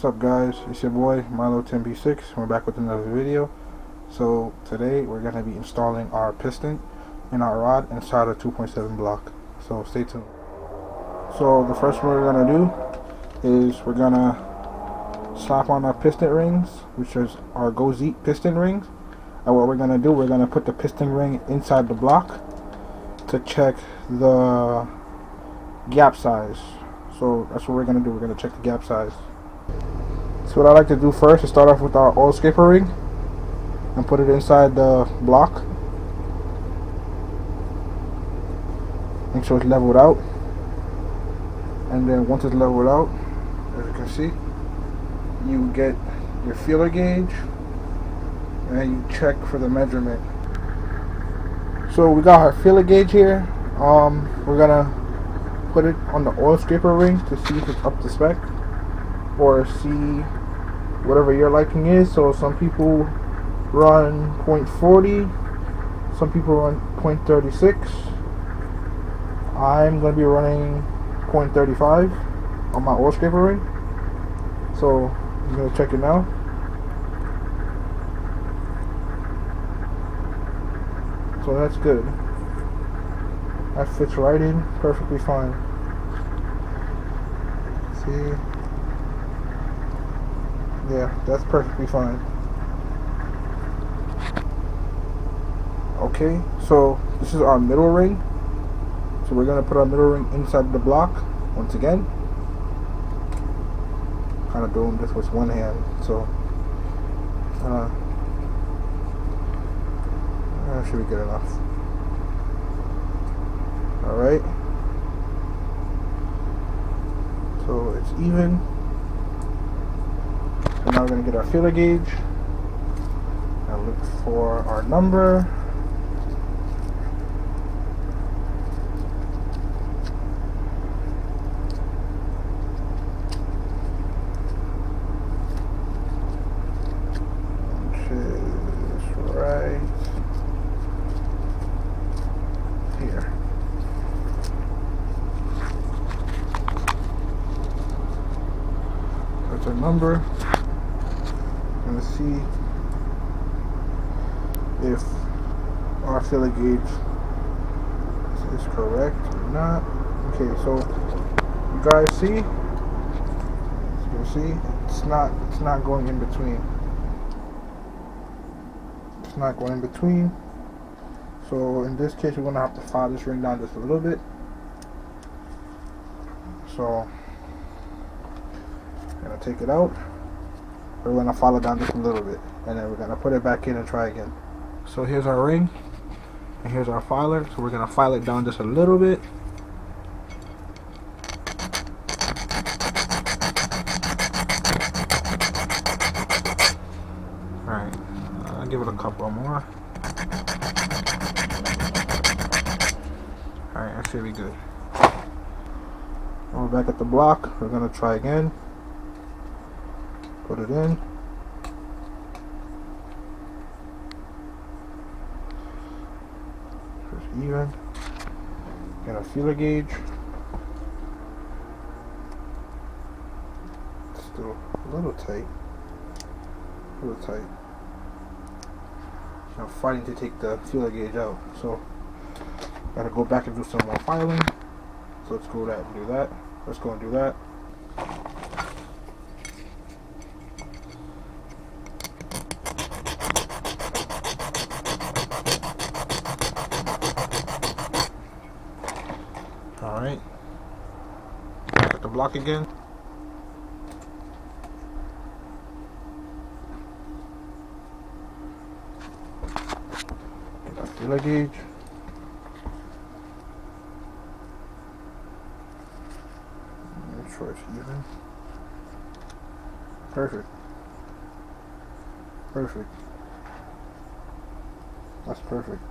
What's up guys, it's your boy Milo10B6. We're back with another video. So today we're going to be installing our piston and our rod inside a 2.7 block, so stay tuned. So the first one we're going to do is we're going to slap on our piston rings, which is our Goetze piston rings. And what we're going to do, we're going to put the piston ring inside the block to check the gap size. So that's what we're going to do, we're going to check the gap size. So what I like to do first is start off with our oil scraper ring and put it inside the block. Make sure it's leveled out. And then once it's leveled out, as you can see, you get your feeler gauge and you check for the measurement. So we got our feeler gauge here. We're gonna put it on the oil scraper ring to see if it's up to spec, or see whatever your liking is. So some people run 0.40, some people run 0.36. I'm going to be running 0.35 on my oil scraper ring. So I'm going to check it now. So that's good. That fits right in perfectly fine. See? Yeah, that's perfectly fine. Okay, so this is our middle ring. So we're gonna put our middle ring inside the block once again. Kind of doing this with one hand, so should be good enough. All right. So it's even. So now we're going to get our feeler gauge and look for our number. Which is right here. That's our number. Let's see if our feeler gauge is correct or not. Okay, so you guys see, as you can see, it's not going in between. It's not going in between. So in this case, we're gonna have to file this ring down just a little bit. So I'm gonna take it out. We're going to file it down just a little bit, and then we're going to put it back in and try again. So here's our ring, and here's our filer. So we're going to file it down just a little bit. Alright, I'll give it a couple more. Alright, that should be good. Now we're back at the block. We're going to try again. Put it in. Just even. Get a feeler gauge. Still a little tight. A little tight. I'm fighting to take the feeler gauge out, so gotta go back and do some more filing. So let's go and do that. Let's go and do that. Alright, back at the block again. Get our feeler gauge. Make sure it's even. Perfect. Perfect. That's perfect.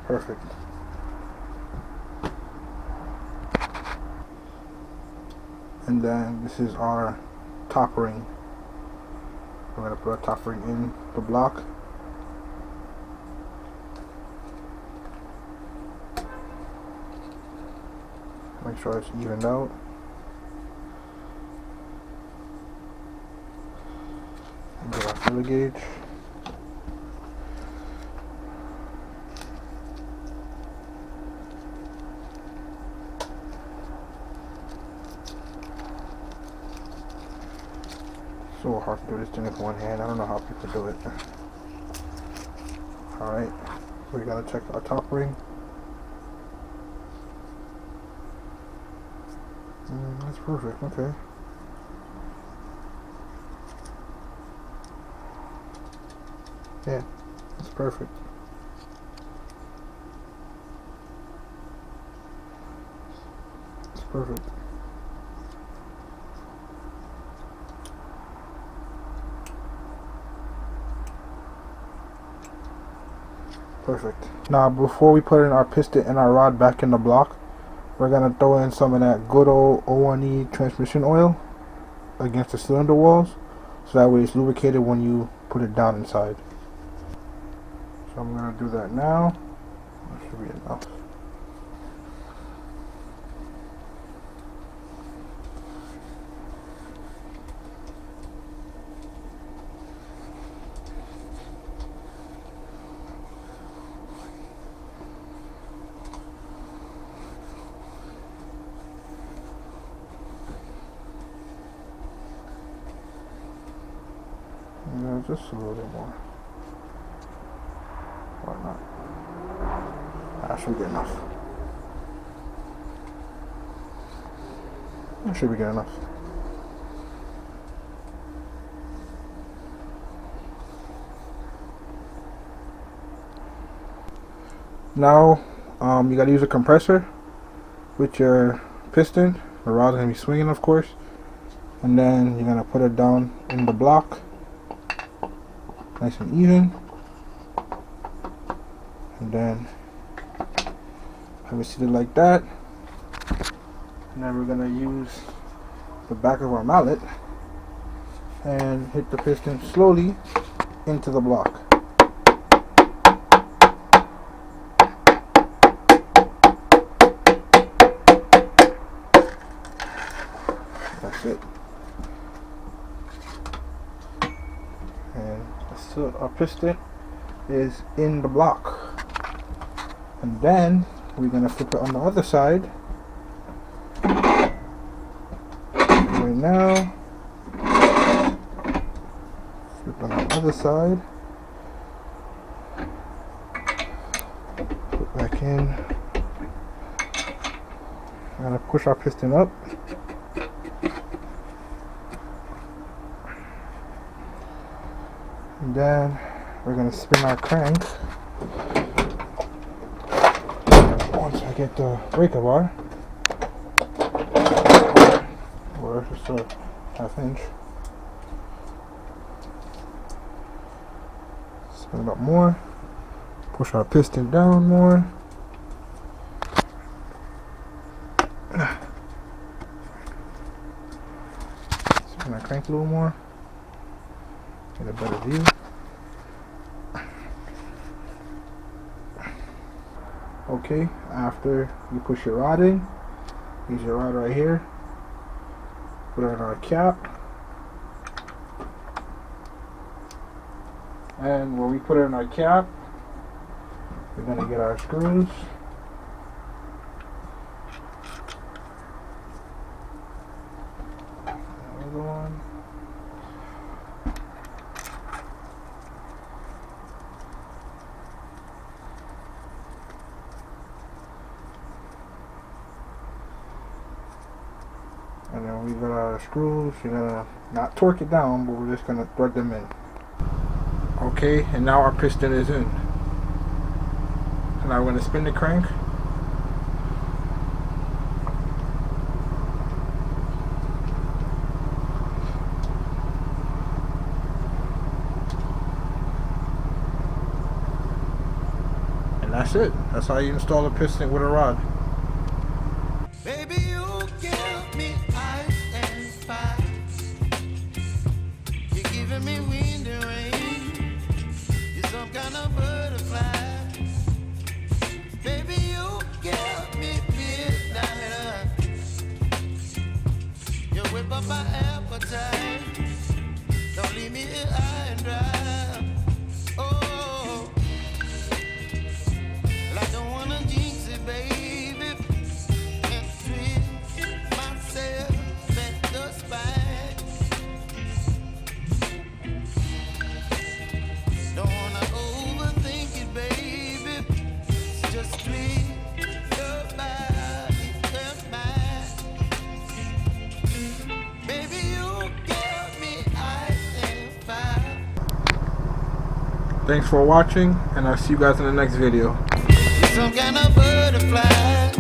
Perfect. And then this is our top ring. We're going to put our top ring in the block. Make sure it's evened out. And get our filler gauge. So hard to do this thing with one hand. I don't know how people do it. Alright, so we gotta check our top ring. That's perfect, okay. Yeah, that's perfect. It's perfect. Perfect. Now before we put in our piston and our rod back in the block, we're gonna throw in some of that good old O1E transmission oil against the cylinder walls, so that way it's lubricated when you put it down inside. So I'm gonna do that now. That should be enough. Yeah, just a little bit more. Why not? That should be good enough. That should be good enough. Now, you gotta use a compressor with your piston. The rod's gonna be swinging, of course, and then you're gonna put it down in the block, nice and even, and then have it seated like that. And then we're gonna use the back of our mallet and hit the piston slowly into the block. That's it. And so our piston is in the block. And then we're gonna flip it on the other side. Right now, flip on the other side. Put back in. I'm gonna push our piston up. And then we're gonna spin our crank. Once I get the breaker bar, or just a ½ inch, spin it up more, push our piston down more. Spin our crank a little more, get a better view. Okay, after you push your rod in, use your rod right here, put it on our cap, and when we put it in our cap, we're going to get our screws. Another one. And then we got our screws. You're gonna not torque it down, but we're just gonna thread them in. Okay, and now our piston is in. And now we're gonna spin the crank. And that's it. That's how you install a piston with a rod. Baby, you give me ice and spice. You're giving me wind and rain. You're some kind of butterfly. Baby, you give me midnight. appetite. Don't leave me here high and dry. Oh, well, I don't wanna jinx it, baby, and twist myself at the spine. Don't wanna overthink it, baby. It's just twist your body and mine. Baby, you got me ice and fire. Thanks for watching, and I'll see you guys in the next video. Some kind of butterfly.